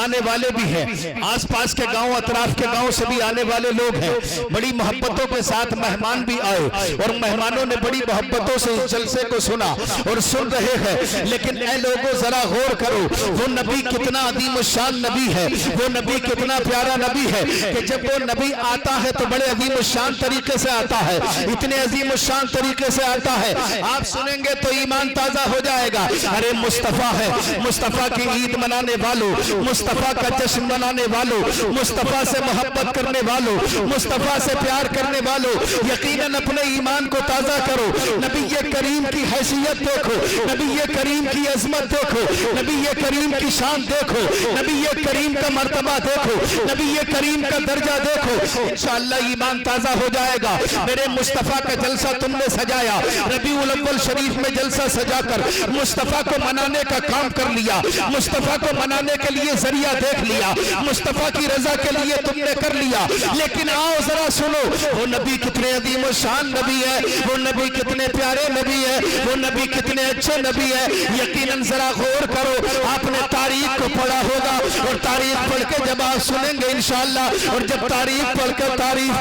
आने वाले भी हैं, आसपास के गांव अतराफ के गांव से भी आने वाले लोग हैं। बड़ी मोहब्बतों के साथ मेहमान भी आए और मेहमानों ने बड़ी मोहब्बतों से इस जलसे को सुना और सुन रहे हैं। लेकिन ऐ लोगों जरा गौर करो, वो नबी कितना अजीम शान नबी है, वो नबी कितना प्यारा नबी है कि जब वो नबी आता है तो बड़े अजीम शान तरीके से आता है, इतने अजीम शान तरीके से आता है, आप सुनेंगे तो ईमान ताजा हो जाएगा। अरे मुस्तफा है, मुस्तफा की ईद मनाने वालों, मुस्तफा का जश्न मनाने वालों, मुस्तफा से मोहब्बत करने वालों, मुस्तफा से प्यार करने वालों, यकीनन अपने ईमान को ताजा करो। नबी करीम की हैसियत देखो, नबी करीम की अजमत देखो, नबी करीम की शान देखो, नबी करीम का मर्तबा देखो, नबी करीम का दर्जा देखो, इंशाअल्लाह ईमान ताजा हो जाएगा। मेरे मुस्तफा का जलसा तुमने सजाया, रबीउल अव्वल शरीफ में जलसा सजाकर मुस्तफा को मनाने का काम कर लिया, मुस्तफा को मनाने के लिए जरिया देख लिया, मुस्तफा की रजा के लिए तुमने कर लिया। लेकिन आओ जरा सुनो, वो नबी कितने अजीम शान नबी है, वो नबी कितने प्यारे नबी है, वो नबी कितने अच्छे नबी है। यकीनन जरा गौर करो, आपने तारीख को पढ़ा होगा और तारीख पढ़ के जब आप सुनेंगे इंशाअल्लाह, और जब तारीख पढ़कर तारीख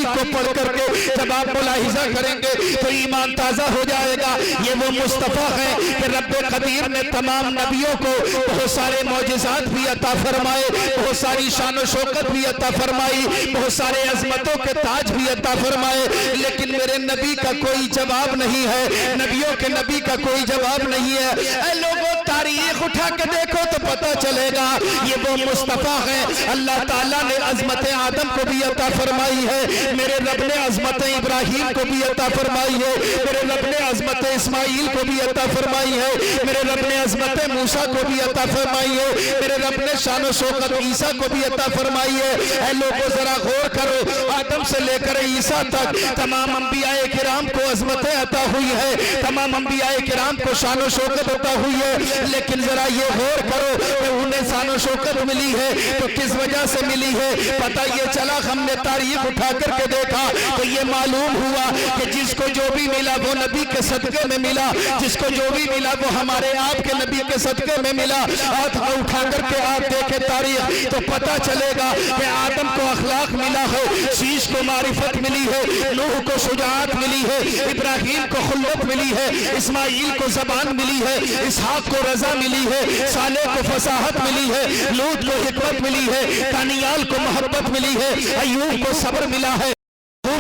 को पढ़ करके जब आप मुलाहिजा करेंगे तो ईमान ताजा हो जाएगा। ये वो मुस्तफा है कि रब्बे कदीर ने तमाम नबियों को बहुत सारे मौजिज़ात भी अता फरमाए, बहुत सारी शान और शौकत भी अता फरमाई, बहुत सारे अजमतों के ताज भी अता फरमाए। लेकिन मेरे नबी का कोई जवाब नहीं है, नबियों के नबी का कोई जवाब नहीं है। ऐ लोगों, तारीख उठा के देखो तो पता चलेगा ये वो मुस्तफा है। अल्लाह ताला ने अजमत आदम को भी अता फरमाई है, मेरे रब ने अजमत इब्राहिम को भी अता फरमाई है, मेरे रब ने अजमत इस्माइल को भी अता फरमाई है, मेरे रब ने अजमत मूसा को भी अता फरमाई है, मेरे रब ने शान और शौकत ईसा को भी अता फरमाई है। ऐ लोगों जरा गौर करो, आदम से लेकर ईसा तक तमाम अंबियाए किराम को अजमतें अता हुई है, तमाम अंबियाए किराम को शान और शौकत अता हुई है। लेकिन जरा ये गौर करो कि उन्हें शान और शौकत मिली है तो किस वजह से मिली है। पता ये चला, हमने तारीख उठा करके देखा तो ये मालूम हुआ कि जिसको जो भी मिला वो नबी के सदके में मिला, जिसको जो भी मिला वो हमारे आप के नबी के सदके में मिला। हाथ उठा करके आप देखे तारीख तो पता चलेगा कि आदम को अखलाक मिला है, शीश को मारिफत मिली है, नूह को शुजाअत मिली है, इब्राहिम को खुल्लत मिली है, इस्माइल को जबान मिली है, इसहाक को रजा मिली है, सालेह को फसाहत मिली है, लूत को हिकमत मिली है, दानियाल को मोहब्बत मिली है, अय्यूब को सब्र मिला है,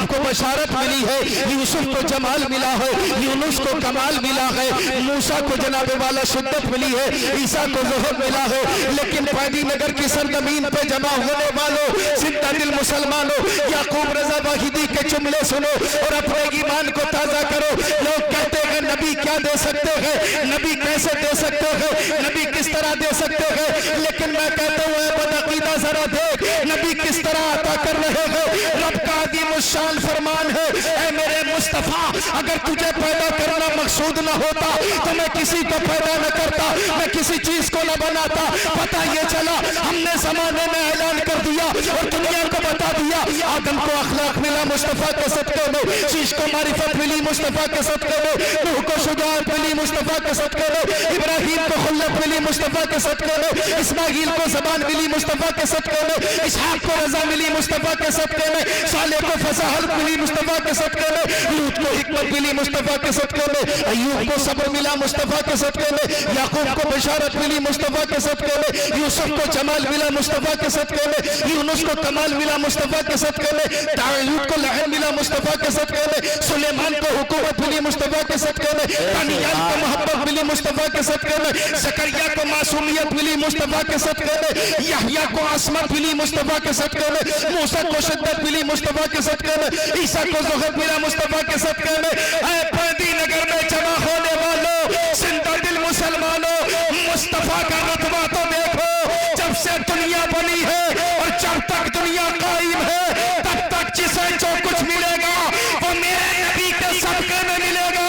को बशारत मिली है, यूसुफ को जमाल मिला है, यूनुस को कमाल मिला है, मूसा को जनाबे वाला शिद्दत मिली है, ईसा को ज़ुहर मिला है। लेकिन पैदी नगर की सरजमीन पे जमा होने वालों, जिंदा दिल मुसलमानों, याकूब रजा वाहिदी के जुमले सुनो और अपने ईमान को ताजा करो। लोग कहते हैं नबी क्या दे सकते हैं, नबी कैसे दे सकते हैं, नबी किस तरह दे सकते हैं। लेकिन मैं कहता हूँ बदअकीदा जरा देख नबी किस तरह अता कर रहे हैं। रब का अज़ीम शान फरमान है, ऐ मेरे मुस्तफा, अगर तुझे पैदा करना मकसूद न होता तो मैं किसी को पैदा न करता, मैं किसी चीज को न बनाता। पता ये चला, हमने जमाने में ऐलान कर दिया और दुनिया को बता दिया, आदम को अखलाक मिला मुस्तफा के सदके में, शीश को मारिफत मिली मुस्तफा के सदके में, नूह को शुजाअत मिली मुस्तफा के सदके में, इब्राहिम को खुल्लत मिली मुस्तफा के सदके में, इस्माइल को ज़बान मिली मुस्तफा के सदके में, इसहाक को रजा मिली मुस्तफा के सदके में, सालेह को फसाहत मिली मुस्तफा के सदके में, लूत को हिकमत मिली मुस्तफा के सदके में, अय्यूब को सब्र मिला मुस्तफा के सदके में, याकूब को बशारत मिली मुस्तफा के सदके में, यूसुफ को जमाल मिला मुस्तफा के सदके में, यूनुस को कमाल मिला मुस्तफा के सदके में, दाऊद को लहन मिला मुस्तफा के सदके में, सुलेमान को हुकूमत मिली मुस्तफा के सदके में, दानियाल को मोहब्बत मिली मुस्तफा के सदके में, ज़करिया को मासूमियत मिली मुस्तफा के सदके में, यहया को असमत मिली मुस्तफा के सदके में, मूसा को शिद्दत मिली मुस्तफा के सदके में, ईसा को ज़ुहर मिला मुस्तफा के सदके में। ऐ पैदी नगर में जमा होने वालों, जिंदा दिल मुसलमानों, मुस्तफा का रुतबा तो देखो। जब से दुनिया बनी है और जब तक दुनिया कायम है तब तक जिसे जो कुछ मिलेगा वो मेरे नबी के सदके में मिलेगा।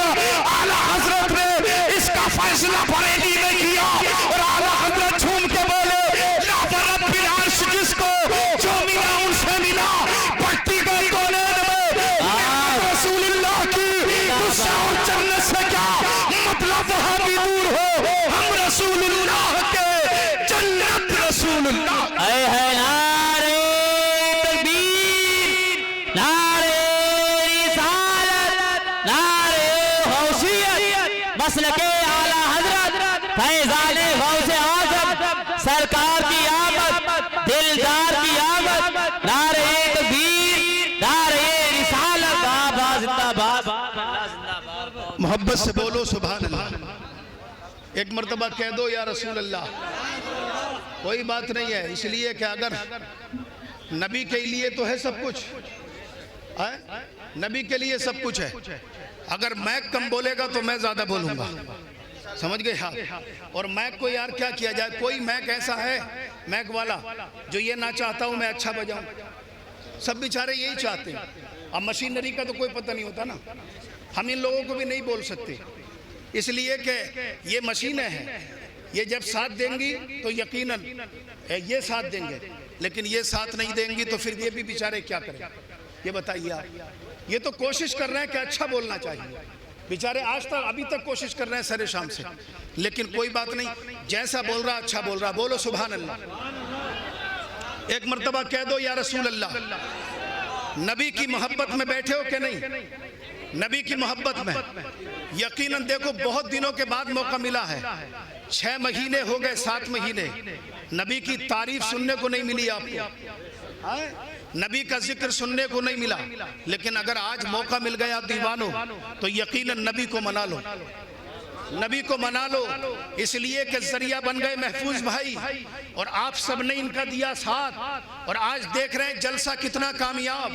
आला हजरत ने इसका फैसला बरेली में किया और आला हजरत झूम के बोले, ला रब्बिल अर्श, जिसको जो मिला उनसे मिला। पट्टी गई कोने रसूलुल्लाह की गुस्सा और जन्नत से क्या मतलब, वहां भी दूर हो, हम रसूलुल्लाह के जन्नत रसूलुल्लाह है नारे तकबीर, नारे रिसालत, नारे गौसियत, मसलके आला हजरत फैज़ाने गौसे आज़म सरकार की आमद, दिलदार की आमद, नारे तकबीर, नारे रिसालत, बाबा जिंदाबाद। मोहब्बत से बोलो सुभान अल्लाह। एक मर्तबा कह दो या रसूल अल्लाह। कोई बात नहीं है, इसलिए कि अगर नबी के लिए तो है सब कुछ, नबी के लिए सब कुछ है। अगर मैक कम बोलेगा तो मैं ज्यादा बोलूंगा, समझ गए? हाँ। और मैक को यार क्या किया जाए, कोई मैक ऐसा है मैक वाला जो ये ना चाहता हूं मैं अच्छा बजाऊं, सब बेचारे यही चाहते हैं। अब मशीनरी का तो कोई पता नहीं होता ना, हम इन लोगों को भी नहीं बोल सकते, इसलिए कि ये मशीनें हैं, ये जब साथ देंगी तो यकीनन ये साथ देंगे, लेकिन ये साथ नहीं देंगी तो फिर ये भी बेचारे क्या करें, ये बताइए आप। ये तो कोशिश कर रहे हैं कि अच्छा बोलना चाहिए, बेचारे आज तक अभी तक कोशिश कर रहे हैं सरे शाम से, लेकिन कोई बात नहीं, जैसा बोल रहा अच्छा बोल रहा, बोलो सुभान अल्लाह। एक मर्तबा कह दो या रसूल अल्लाह। नबी की मोहब्बत में बैठे हो कि नहीं? नबी की मोहब्बत में यकीनन देखो बहुत दिनों के बाद मौका मिला है, 6 महीने हो गए, 7 महीने नबी की तारीफ सुनने को नहीं मिली आपको, नबी का जिक्र सुनने को नहीं मिला, लेकिन अगर आज मौका मिल गया दीवानों तो यकीनन नबी को मना लो, नबी को मना लो, इसलिए कि जरिया बन गए महफूज भाई, और आप सब ने इनका दिया साथ, और आज देख रहे हैं जलसा कितना कामयाब।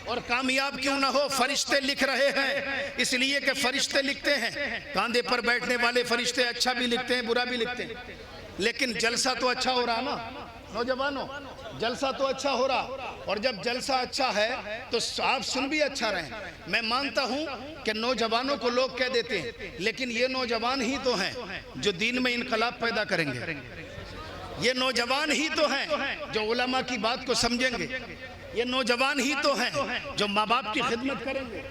और कामयाब क्यों ना हो, फरिश्ते लिख रहे हैं, इसलिए कि फरिश्ते लिखते हैं, कांधे पर बैठने वाले फरिश्ते अच्छा भी लिखते हैं बुरा भी लिखते हैं, लेकिन जलसा तो अच्छा हो रहा ना नौजवानों, जलसा तो अच्छा हो रहा, और जब जलसा अच्छा है तो आप सुन भी अच्छा रहे। मैं मानता हूं कि नौजवानों को लोग कह देते हैं, लेकिन ये नौजवान ही तो हैं जो दीन में इनकलाब पैदा करेंगे, ये नौजवान ही तो हैं जो उलमा की बात को समझेंगे, ये नौजवान ही तो हैं जो माँ बाप की खिदमत करेंगे,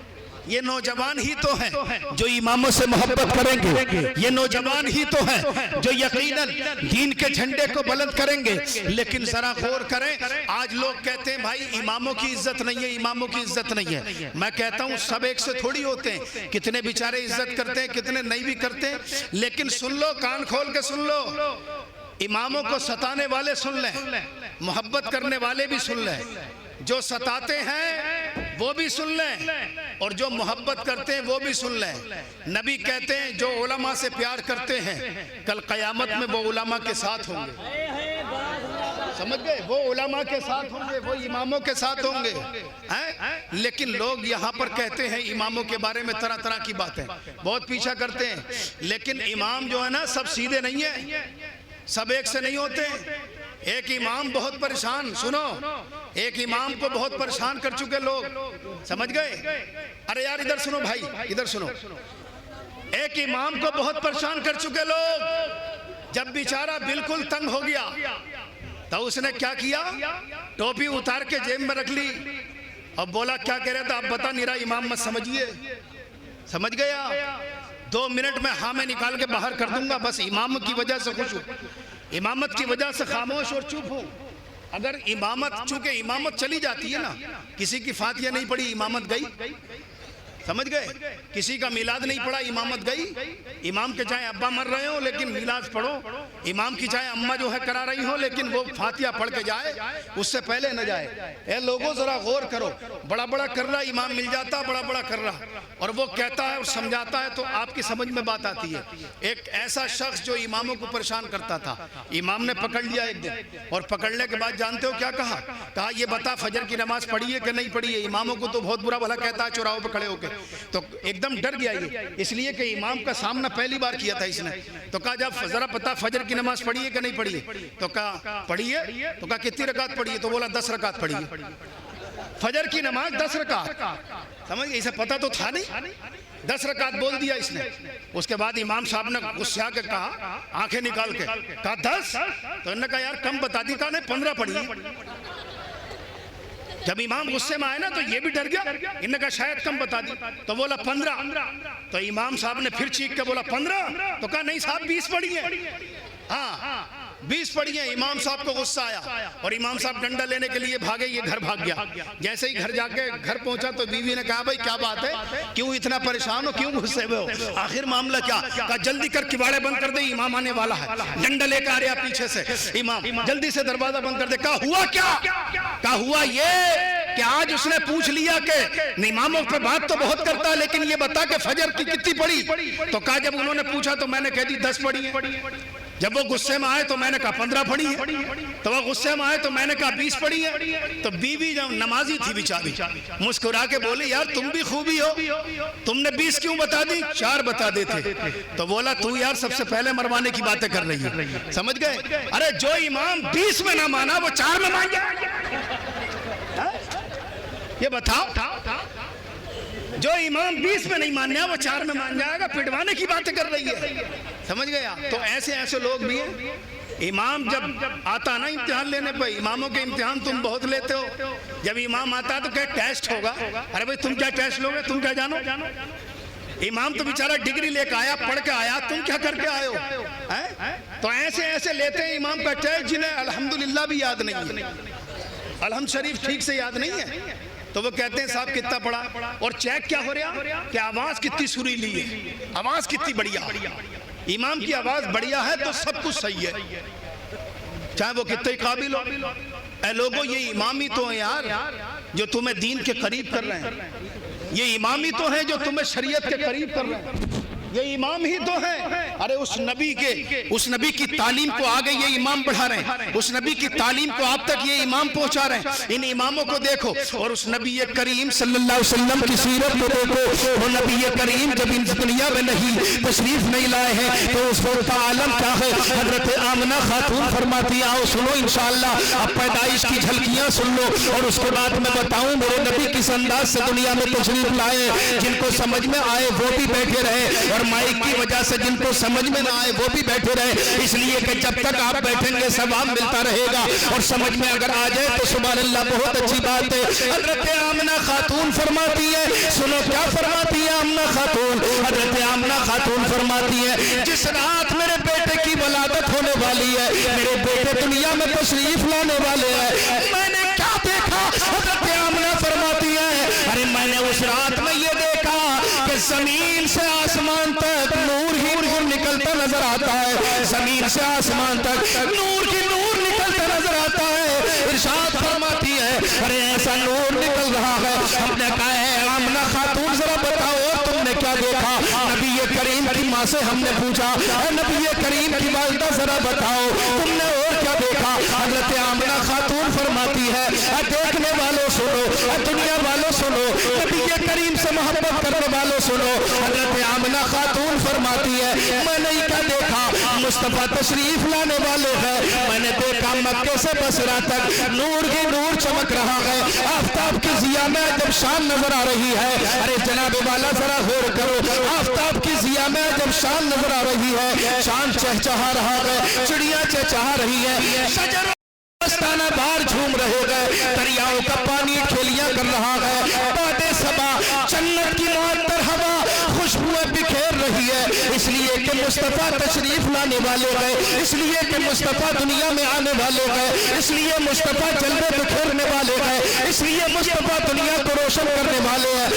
ये नौजवान ही तो हैं जो इमामों से मोहब्बत करेंगे, ये नौजवान ही तो हैं जो यकीनन दीन के झंडे को बुलंद करेंगे। लेकिन जरा गौर करें, आज लोग कहते हैं भाई इमामों की इज्जत नहीं है, इमामों की इज्जत नहीं है। मैं कहता हूं सब एक से थोड़ी होते हैं, कितने बेचारे इज्जत करते हैं, कितने नहीं भी करते हैं, लेकिन सुन लो, कान खोल के सुन लो, इमामों को सताने वाले सुन लें, मोहब्बत करने वाले भी सुन लें, जो सताते हैं वो भी सुन लें और जो मोहब्बत करते हैं वो भी सुन लें। नबी कहते हैं जो उलमा से प्यार करते हैं कल क़यामत में वो उलमा के साथ होंगे, समझ गए? वो उलमा के साथ होंगे, वो इमामों के साथ होंगे हैं? लेकिन लोग यहाँ पर कहते हैं इमामों के बारे में तरह तरह की बातें, बहुत पीछा करते हैं, लेकिन इमाम जो है ना सब सीधे नहीं है, सब एक से नहीं होते। एक इमाम बहुत परेशान, सुनो, एक इमाम को बहुत परेशान कर चुके लोग, समझ गए? अरे यार इधर सुनो भाई, इधर सुनो, एक इमाम को बहुत परेशान कर चुके लोग। जब बेचारा बिल्कुल तंग हो गया तो उसने क्या किया, टोपी उतार के जेब में रख ली और बोला क्या कह रहे थे आप बता नहीं रहा, इमाम मत समझिए, समझ गया? 2 मिनट में हाँ मैं निकाल के बाहर कर दूंगा, बस इमाम की वजह से खुश हूँ, इमामत की वजह से खामोश और चुप हूँ। अगर इमामत, चूंकि इमामत चली जाती है ना, किसी की फातिया नहीं पड़ी इमामत गई, समझ गए? किसी का मिलाद नहीं पड़ा इमामत गई। इमाम के चाहे अब्बा मर रहे हो लेकिन मिलाद पढ़ो, इमाम की चाहे अम्मा जो है करा रही हो लेकिन वो फातिया पढ़ के जाए, उससे पहले न जाए। ए लोगों जरा गौर करो, बड़ा बड़ा कर रहा इमाम मिल जाता, बड़ा बड़ा कर रहा, और वो कहता है और समझाता है तो आपकी समझ में बात आती है। एक ऐसा शख्स जो इमामों को परेशान करता था, इमाम ने पकड़ लिया एक दिन, और पकड़ने के बाद जानते हो क्या कहा? कहा ये बता फजर की नमाज पढ़ी है कि नहीं पढ़ी है? इमामों को तो बहुत बुरा भला कहता है चौराहों पर खड़े होकर, तो एकदम डर गया ये, इसलिए कि इमाम का सामना पहली बार किया था इसने। तो कहा जब जरा पता फजर की नमाज पढ़ी है कि नहीं पढ़ी है? तो कहा पढ़ी है। तो कहा कितनी रकात पढ़ी है? तो बोला 10 रकात पढ़ी है। फजर की नमाज 10 रकात, समझ गए? इसे पता तो था नहीं, 10 रकात बोल दिया इसने। उसके बाद इमाम साहब ने गुस्से आके कहा, आंखें निकाल के कहा 10? तो इन्होंने कहा यार कम बता दी, कहा नहीं 15 पढ़ी। जब इमाम गुस्से में आए ना तो ये भी डर गया, इन्होंने कहा शायद कम बता दी, तो बोला 15। तो इमाम साहब ने फिर चीख के बोला 15? तो कहा नहीं साहब 20 पढ़ी है। हाँ, 20 पड़ी है। इमाम साहब को गुस्सा आया और इमाम साहब डंडा लेने के लिए भागे, ये घर भाग गया। जैसे ही घर जाके घर पहुंचा तो बीवी ने कहा भाई क्या बात है, क्यों इतना परेशान हो, क्यों गुस्से में हो, आखिर मामला क्या? कहा जल्दी कर किवाड़े बंद कर दे, इमाम आने वाला है। डंडा लेकर आ रहा पीछे से इमाम, जल्दी से दरवाजा बंद कर दे। कहा हुआ क्या? कहा हुआ ये कि आज उसने पूछ लिया कि इमामों पे बात तो बहुत करता है लेकिन ये बता के फजर की कितनी पड़ी? तो कहा जब उन्होंने पूछा तो मैंने कह दी 10 पड़ी है। जब वो गुस्से में आए तो मैंने कहा 15 पड़ी है। तो वो गुस्से में आए तो मैंने कहा 20 पड़ी है। तो बीवी जब नमाजी थी बेचारी, मुस्कुरा के बोली यार तुम भी खूबी हो, तुमने 20 क्यों बता दी, 4 बता देते। तो बोला तू यार सबसे पहले मरवाने की बातें कर रही है, समझ गए? अरे जो इमाम 20 में ना माना वो 4 में मान जाए, ये बताओ। जो इमाम 20 में नहीं मानने वो 4 में मान जाएगा, पिटवाने की बातें कर रही है, समझ गया? तो ऐसे ऐसे लोग भी हैं। इमाम जब आता ना इम्तिहान लेने पे, इमामों के इम्तिहान तुम बहुत लेते हो, जब इमाम आता तो क्या टेस्ट होगा? अरे भाई तुम क्या टेस्ट लोगे, तुम क्या जानो? इमाम तो बेचारा डिग्री लेकर आया, पढ़ के आया, तुम क्या करके आए हो? तो ऐसे ऐसे लेते हैं इमाम का टेस्ट जिन्हें अल्हम्दुलिल्लाह भी याद नहीं है, अलहम शरीफ ठीक से याद नहीं है। तो वो कहते हैं साहब कितना पढ़ा, और चेक क्या हो रहा कि आवाज कितनी सुरीली है, आवाज कितनी बढ़िया। इमाम की आवाज बढ़िया है तो सब कुछ सही है, चाहे वो कितने काबिल हो। ऐ लोगों ये इमाम ही तो है यार जो तुम्हें दीन के करीब कर रहे हैं, ये इमाम ही तो है जो तुम्हें शरीयत के करीब कर रहे हैं, ये इमाम ही तो है। अरे उस नबी की तालीम को आगे ये इमाम बढ़ा रहे हैं, उस नबी की तालीम को आप तक ये इमाम पहुंचा रहे हैं। इन इमामों को देखो और उस नबी करीम सल्लल्लाहु अलैहि वसल्लम की सीरत को देखो। वो नबी करीम जब इन दुनिया में नहीं तशरीफ नहीं लाए हैं तो उस वक्त का आलम क्या है? हजरत आमना खातून फरमाती आओ सुनो इंशाअल्लाह, अब पैदाइश की झलकियां सुन लो और उसके बाद मैं बताऊं मेरे नबी किस अंदाज से दुनिया में तशरीफ लाए। जिनको समझ में आए वो भी बैठे रहे और माइक की वजह से जिनको समझ में ना आए वो भी बैठे रहे, इसलिए कि जब तक आप बैठेंगे सवाब मिलता रहेगा और समझ में अगर आ जाए तो सुभान अल्लाह बहुत अच्छी बात है। हजरत आमना खातून फरमाती है, सुनो क्या फरमाती है आमना खातून? हजरत आमना खातून फरमाती है जिस रात मेरे बेटे की वलादत होने वाली है, मेरे बेटे दुनिया में तशरीफ लाने वाले हैं, मैंने क्या देखा? हजरत आमना फरमाती है अरे मैंने उस रात में ये देखा कि जमीन से आसमान तक नूर ही नूर निकलता नजर आता है, जमीन से आसमान तक नूर ही नूर निकलता नजर आता है। इरशाद फरमाती है अरे ऐसा नूर निकल रहा है। हमने कहा है आमना खातून जरा बताओ तुमने क्या देखा? नबी करीम की माँ से हमने पूछा नबी करीम की वालिदा जरा बताओ तुमने और क्या देखा? हजरत आमना खातून फरमाती है देखने वालों सुनो, दुनिया वालों सुनो, नबी करीम से मोहब्बत करने वालों सुनो। हजरत आमना खातून फरमाती है मैंने क्या देखा? मुस्तफा तशरीफ लाने वाले हैं, मैंने देखा मक्के से बसरा तक नूर ही नूर चमक रहा है, आफताब की जिया में जब शान नजर आ रही है। अरे जनाब वाला जरा गौर करो, आफताब की जिया में जब शान नजर आ रही है, शान चहचहा रहा है, चिड़िया चहचहा रही है, शजर मस्ताना बाहर झूम रहे गए, दरियाओं का पानी खेलियां कर रहा है, बादे सबा जन्नत की मुअत्तर हवा खुशबुएं बिखेर रही है, इसलिए कि मुस्तफा तशरीफ लाने वाले गए, इसलिए कि मुस्तफा दुनिया में आने वाले गए, इसलिए मुस्तफा जलवे बिखेरने वाले गए, इसलिए मुस्तफा दुनिया को रोशन करने वाले हैं।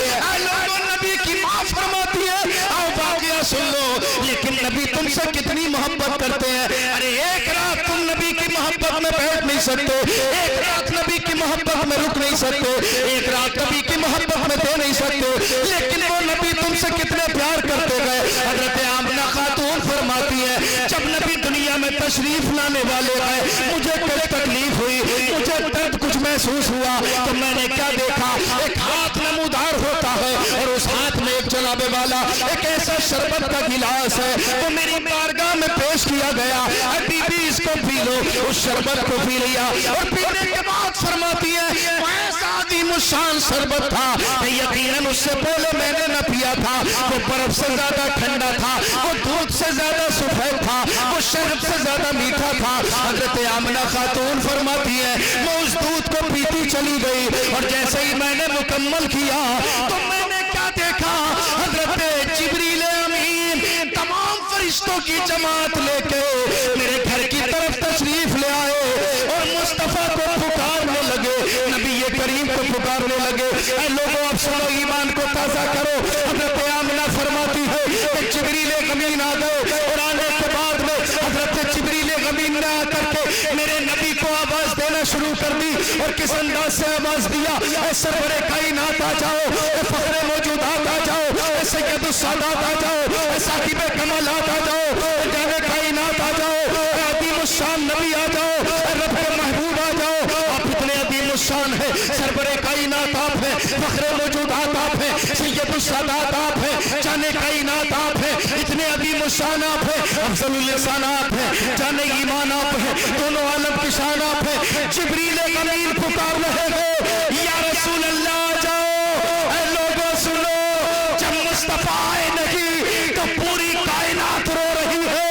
नबी की माँ फरमाती है आओ वाक़या सुन लो, लेकिन नबी तुमसे कितनी मोहब्बत करते हैं। अरे एक रात तुम नबी की मोहब्बत में बैठ नहीं सकते, एक रात नबी की मोहब्बत में रुक नहीं सकते, एक रात नबी की मोहब्बत में दे नहीं सकते, लेकिन वो नबी तुमसे कितने प्यार करते गए। हजरत आमना खातून फरमाती है जब नबी दुनिया में तशरीफ लाने वाले गए मुझे कोई तकलीफ हुई, मुझे दर्द कुछ महसूस हुआ तो मैंने क्या देखा? एक हाथ नमूदार होता है और उस हाथ में एक जनाबे वाला एक ऐसा शरबत का गिलास है तो मेरी बारगाह में पेश किया गया, बीबी इसको पी लो। उस शरबत को पी लिया और पीने के बाद फरमाती है ऐसा शान शरबत था यकीनन उससे पहले मैंने न पिया था, वो बर्फ से ज्यादा ठंडा था, वो दूध से ज्यादा सफेद था, वो शरबत से ज्यादा मीठा था। हजरत आमना खातून फरमाती है मैं उस दूध को पीती चली गई और जैसे ही मैंने मुकम्मल किया तो मैंने क्या देखा? हजरत जिब्रील अमीन तमाम फरिश्तों की जमात लेके मेरे घर की तरफ तशरीफ ले आए और मुस्तफा को पुकारने लगे, नबी ये करीम को पुकारने लगे। ऐ लोगों अब सुनो, ईमान को ताज़ा करो। हज़रत आमिना फरमाती है कि जिब्रील अमीन आ गए और आने के बाद में हज़रत जिब्रील अमीन ने आकर के मेरे नबी को आवाज देना शुरू कर दी। और किस अंदाज से आवाज दिया, ऐ सरवरे कायनात आ जाओ, ऐ फखरे मौजूदात आ जाओ, ऐ सैयदुस सादात आ जाओ, ऐ साकिब कमालात आ जाओ, ऐ जाने कायनात आ जाओ, ऐ अदीमुश शान नबी आ जाओ, ऐ रब के महबूब आ जाओ। आप इतने अदीमुश शान है, सरवरे कायनात आप है, फखरे मौजूदात आप है, सैयदुस सादात आप है, जाने कायनात आप है, इतने अदीमुश शान आप है, अफजलुल लिसान आप है, जाने ईमान आप है, दोनों आलम की शान आप है। जिब्रील अमीन पुकार रहे हैं, या रसूल अल्लाह आ जाओ। ऐ लोगों सुनो, जब मुस्तफा आए नहीं तो पूरी कायनात रो रही है,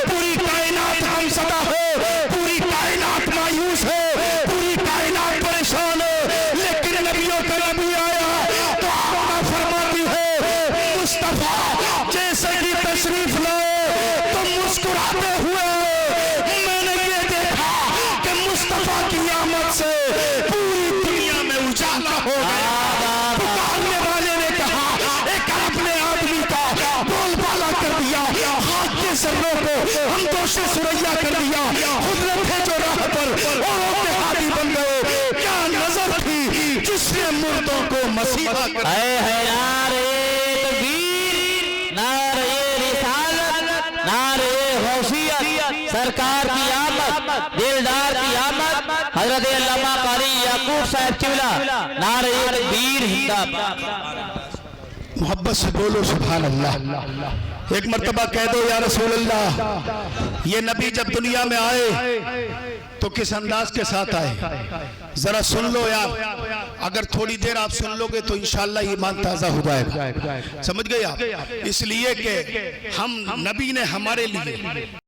पूरी कायनात गमज़दा है, पूरी कायनात मायूस है, पूरी कायनात परेशान है। लेकिन नबियों का नबी आया तो आमिना फरमाती है मुस्तफा जैसे ही तशरीफ लाए तो मुस्कुराते हुए मैंने ये देखा कि मुस्तफा की आमद से पूरी दुनिया में उजाला हो गया। पुकारने वाले ने कहा, एक अपने आदमी का बोलबाला कर दिया, हाथ के सर्रों को हम दोषे सुरैया कर दिया, खुद थे जो राह पर औरों के हाथी बन गए। क्या नजर थी जिसने मुर्दों को मसीहा कर नारे तकबीर, नारे रिसालत, नारे गौसियत, सरकार की आमद, दिलदार की आमद, हजरत अल्लामा कारी याकूब साहब किबला, नारे तकबीर जिंदाबाद। मोहब्बत से बोलो सुभान अल्लाह। एक मर्तबा कह दो या रसूल अल्लाह। ये नबी जब दुनिया में आए तो किस अंदाज के साथ आए, जरा सुन लो यार। अगर थोड़ी देर आप सुन लोगे तो इंशाअल्लाह ईमान ताज़ा हो जाएगा। समझ गए आप? इसलिए कि हम नबी ने हमारे लिए